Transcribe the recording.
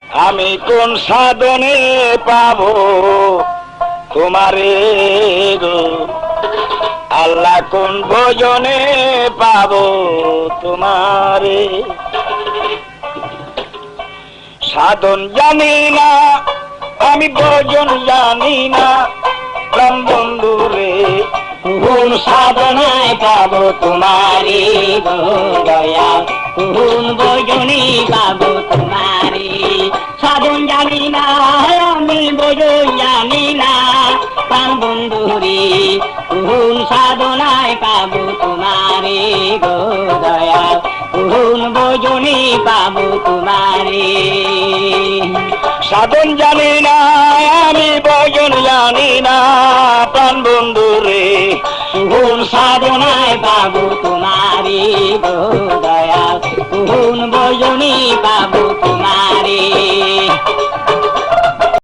আমি কোন সাধনে পাবো তোমারে গো, আল্লাহ কোন ভজনে পাবো তোমারে। সাধন জানি না আমি ভজন জানি না প্রাণ বন্ধু রে, কোন সাধনায় পাবো তোমারে গো দয়াল, কোন ভজনে পাবো তোমারে। সাধন জানি না আমি ভজন জানি না প্রাণ বন্ধু রে, কোন সাধনায় পাবো তোমারে গো দয়াল, কোন ভজনে পাবো তোমারে। সাধন জানি না আমি ভজন জানি না প্রাণ বন্ধু রে, কোন সাধনায় পাবো তোমারে গো দয়াল, কোন ভজনে পাবো তোমারে।